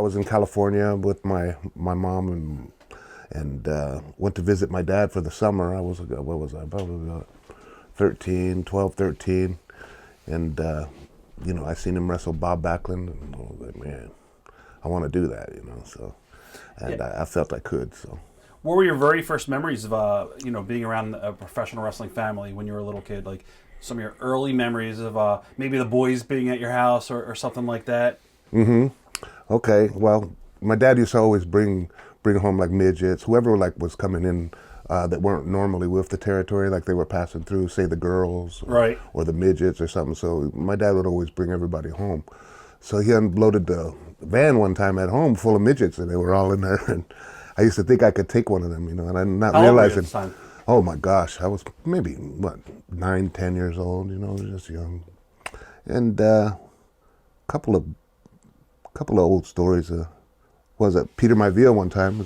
was in California with my mom and went to visit my dad for the summer. I was, what was I, probably about 12, 13. And, I seen him wrestle Bob Backlund, and I was like, man, I want to do that, so. And Yeah. I felt I could, so. What were your very first memories of, being around a professional wrestling family when you were a little kid? Like some of your early memories of maybe the boys being at your house or something like that? Okay, well, my dad used to always bring home like midgets, whoever like was coming in that weren't normally with the territory, like they were passing through, say the girls Right. or the midgets or something. So my dad would always bring everybody home. So he unloaded the van one time at home full of midgets, and they were all in there. And I used to think I could take one of them, and I'm not How old were you at realizing. this time? Oh my gosh, I was maybe 9, 10 years old, just young. And couple of old stories. Was it Peter Maivia one time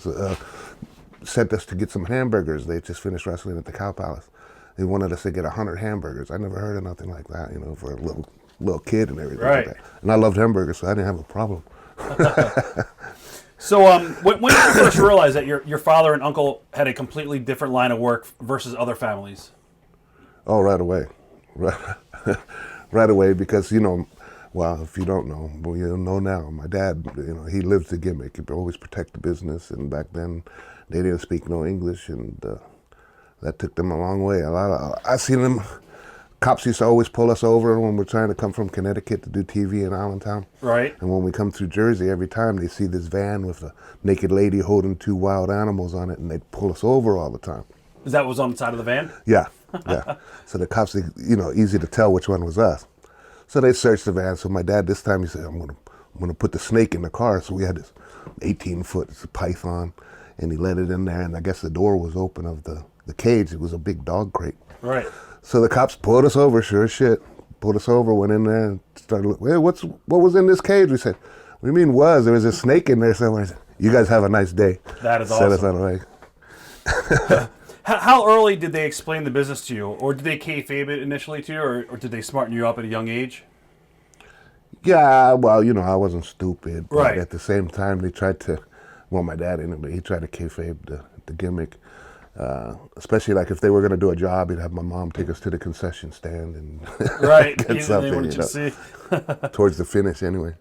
sent us to get some hamburgers. They just finished wrestling at the Cow Palace. They wanted us to get 100 hamburgers. I never heard of nothing like that, for a little kid and everything Right. like that. And I loved hamburgers, so I didn't have a problem. So when did you first realize that your father and uncle had a completely different line of work versus other families? Oh, right away. Right away, because, well, if you don't know, well, you know now. My dad, he lives the gimmick. He always protect the business, and back then they didn't speak no English, and that took them a long way. I seen them. Cops used to always pull us over when we're trying to come from Connecticut to do TV in Allentown. Right. And when we come through Jersey, every time they see this van with a naked lady holding 2 wild animals on it, and they'd pull us over all the time. Is that what was on the side of the van? Yeah, yeah. So the cops, easy to tell which one was us. So they searched the van. So my dad, this time, he said, I'm gonna put the snake in the car. So we had this 18-foot python, and he let it in there, and I guess the door was open of the cage. It was a big dog crate. Right. So the cops pulled us over, sure as shit. Pulled us over, went in there, and started looking, hey, what was in this cage? We said, what do you mean was? There was a snake in there somewhere. I said, you guys have a nice day. That is Set us awesome. on the way. How early did they explain the business to you? Or did they kayfabe it initially to you? Or did they smarten you up at a young age? Yeah, well, I wasn't stupid. But Right. at the same time, they tried to, well, my dad anyway, he tried to kayfabe the gimmick. Especially like if they were going to do a job, he'd have my mom take us to the concession stand and Right. get They something, wanted you to see. towards the finish anyway.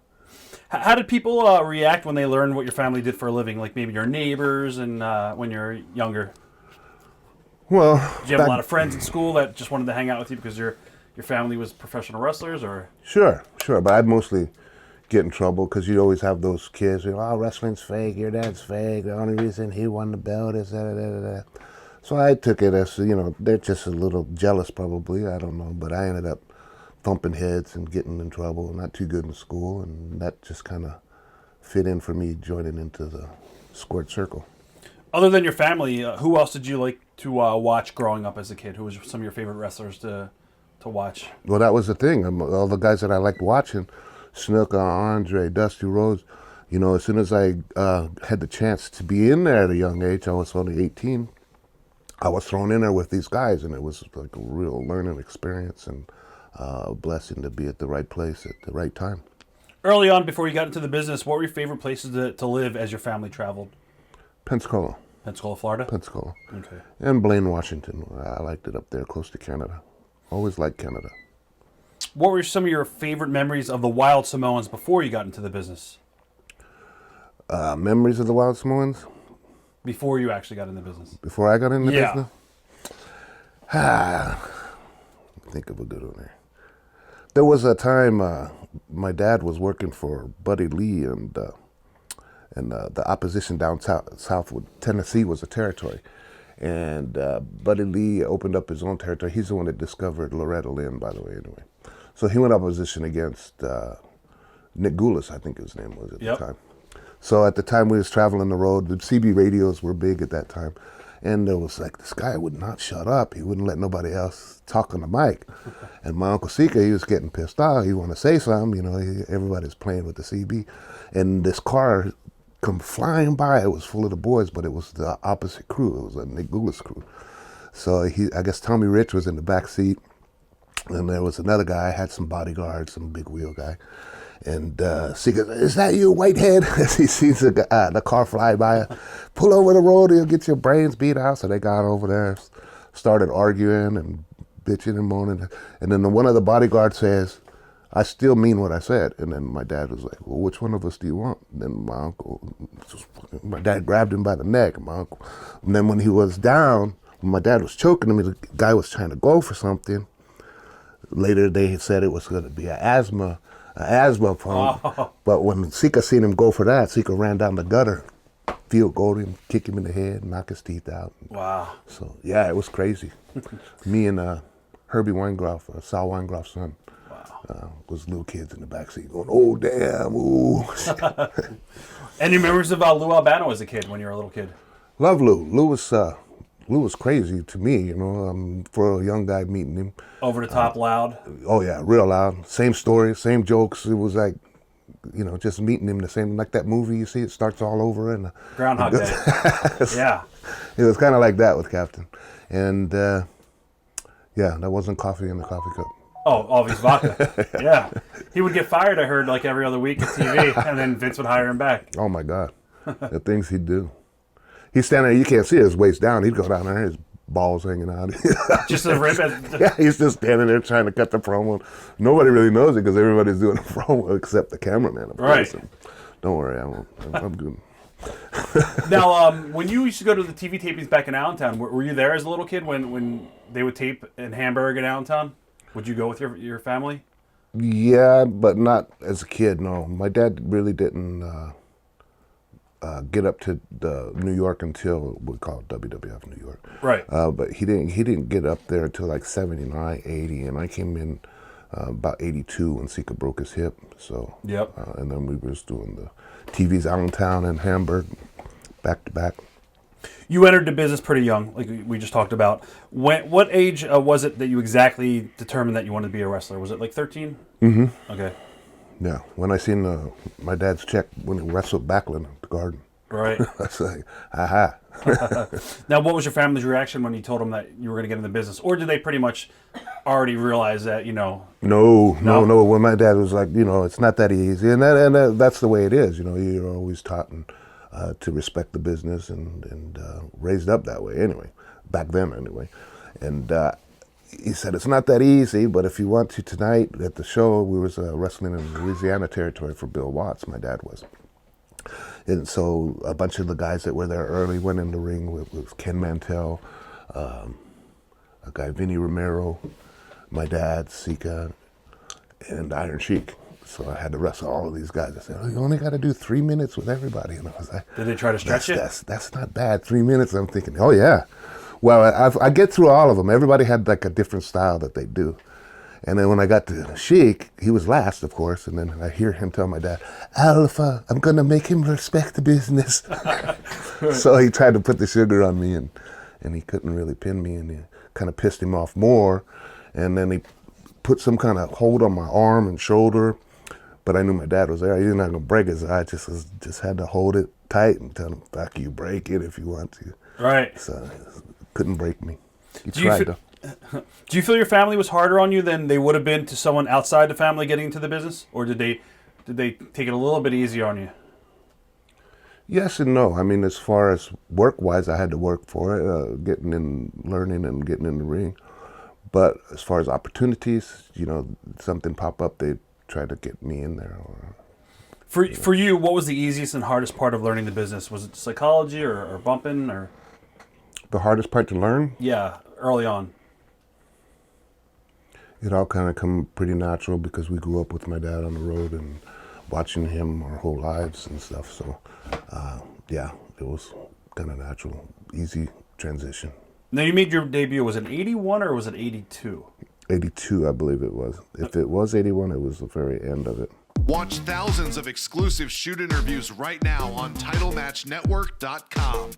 How did people react when they learned what your family did for a living? Like maybe your neighbors and when you're younger? Well, Did you have a lot of friends in school that just wanted to hang out with you because your family was professional wrestlers? Or Sure, but I'd mostly get in trouble because you always have those kids who, oh, wrestling's fake, your dad's fake, the only reason he won the belt is da. So I took it as, they're just a little jealous probably, I don't know, but I ended up thumping heads and getting in trouble, not too good in school, and that just kind of fit in for me joining into the squared circle. other than your family, who else did you like to watch growing up as a kid? Who was some of your favorite wrestlers to watch? Well, that was the thing. All the guys that I liked watching, Snuka, Andre, Dusty Rhodes, as soon as I had the chance to be in there at a young age, I was only 18, I was thrown in there with these guys, and it was like a real learning experience and a blessing to be at the right place at the right time. Early on, before you got into the business, what were your favorite places to live as your family traveled? Pensacola. Pensacola, Florida? Pensacola. Okay. And Blaine, Washington. I liked it up there close to Canada. Always liked Canada. What were some of your favorite memories of the Wild Samoans before you got into the business? Memories of the Wild Samoans? Before you actually got in the business? Before I got in the Yeah. business? Think of a good one there. There was a time my dad was working for Buddy Lee, and the opposition down south with Tennessee was a territory. And Buddy Lee opened up his own territory. He's the one that discovered Loretta Lynn, by the way, anyway. So he went opposition against Nick Goulas, I think his name was at Yep. the time. So at the time we was traveling the road, the CB radios were big at that time. And there was like, this guy would not shut up. He wouldn't let nobody else talk on the mic. And my Uncle Sika, he was getting pissed off. He wanted to say something, everybody's playing with the CB. And this car come flying by. It was full of the boys, but it was the opposite crew. It was a Nick Goulas crew. So I guess Tommy Rich was in the back seat. And there was another guy, had some bodyguards, some big wheel guy. And Sika, is that you, whitehead? As he sees the car fly by, pull over the road, you'll get your brains beat out. So they got over there, started arguing and bitching and moaning. And then one of the bodyguards says, I still mean what I said. And then my dad was like, well, which one of us do you want? And then my dad grabbed him by the neck. And then when he was down, when my dad was choking him, the guy was trying to go for something. Later they said it was going to be an asthma pump. Oh. But when Sika seen him go for that, Sika ran down the gutter, field goaled him, kick him in the head, knock his teeth out. Wow. So, yeah, it was crazy. Me and Herbie Weingroff, Sal Weingroff's son, was little kids in the backseat going, oh, damn, ooh. Any memories of Lou Albano as a kid when you were a little kid? Love Lou. Lou was crazy to me, you know, for a young guy meeting him. Over the top, loud? Oh, yeah, real loud. Same story, same jokes. It was like, you know, just meeting him the same, like that movie you see, it starts all over. And Groundhog Day. Yeah. It was kind of like that with Captain. And, yeah, that wasn't coffee in the coffee cup. Oh, Alvy's vodka. Yeah. He would get fired, I heard, like every other week at TV, and then Vince would hire him back. Oh, my God. The things he'd do. He's standing there, you can't see his waist down. He'd go down there, his balls hanging out. Just a rip. Yeah, he's just standing there trying to cut the promo. Nobody really knows it because everybody's doing a promo except the cameraman. Right. Don't worry, I'm good. Now, when you used to go to the TV tapings back in Allentown, were you there as a little kid when they would tape in Hamburg in Allentown? Would you go with your family? Yeah, but not as a kid, no. My dad really didn't get up to New York until we call it WWF New York. Right. But he didn't get up there until like 79, 80, and I came in about 82 when Sika broke his hip. So yep. And then we were just doing the TVs Allentown and Hamburg back to back. You entered the business pretty young, like we just talked about. What age was it that you exactly determined that you wanted to be a wrestler? Was it like 13? Mm-hmm. Okay. Yeah, when I seen my dad's check when he wrestled Backlund at the Garden. Right. I was like, aha. Now, what was your family's reaction when you told them that you were going to get in the business? Or did they pretty much already realize that, you know? No. When my dad was like, you know, it's not that easy. And that's the way it is. You know, you're always taught to respect the business and raised up that way anyway, back then anyway. And he said, it's not that easy, but if you want to tonight at the show, we was wrestling in Louisiana territory for Bill Watts, my dad was. And so a bunch of the guys that were there early went in the ring with Ken Mantell, a guy, Vinny Romero, my dad, Sika, and Iron Sheik. So I had to wrestle all of these guys. I said, oh, you only got to do 3 minutes with everybody. And I was like, did they try to stretch you? That's not bad, 3 minutes. I'm thinking, oh, yeah. Well, I get through all of them. Everybody had like a different style that they do. And then when I got to Sheik, he was last, of course. And then I hear him tell my dad, Alpha, I'm going to make him respect the business. So he tried to put the sugar on me, and he couldn't really pin me. And it kind of pissed him off more. And then he put some kind of hold on my arm and shoulder. But I knew my dad was there. He was not going to break his eye. Just had to hold it tight and tell him, fuck you, break it if you want to. Right. So couldn't break me. He Do tried to. Do you feel your family was harder on you than they would have been to someone outside the family getting into the business? Or did they take it a little bit easier on you? Yes and no. I mean, as far as work-wise, I had to work for it, getting in, learning and getting in the ring. But as far as opportunities, you know, something pop up, they try to get me in there. For you, what was the easiest and hardest part of learning the business? Was it psychology or bumping or? The hardest part to learn? Yeah, early on. It all kind of come pretty natural because we grew up with my dad on the road and watching him our whole lives and stuff. So, yeah, it was kind of natural, easy transition. Now, you made your debut, was it 81 or was it 82? 82, I believe it was. If it was 81, it was the very end of it. Watch thousands of exclusive shoot interviews right now on TitleMatchNetwork.com.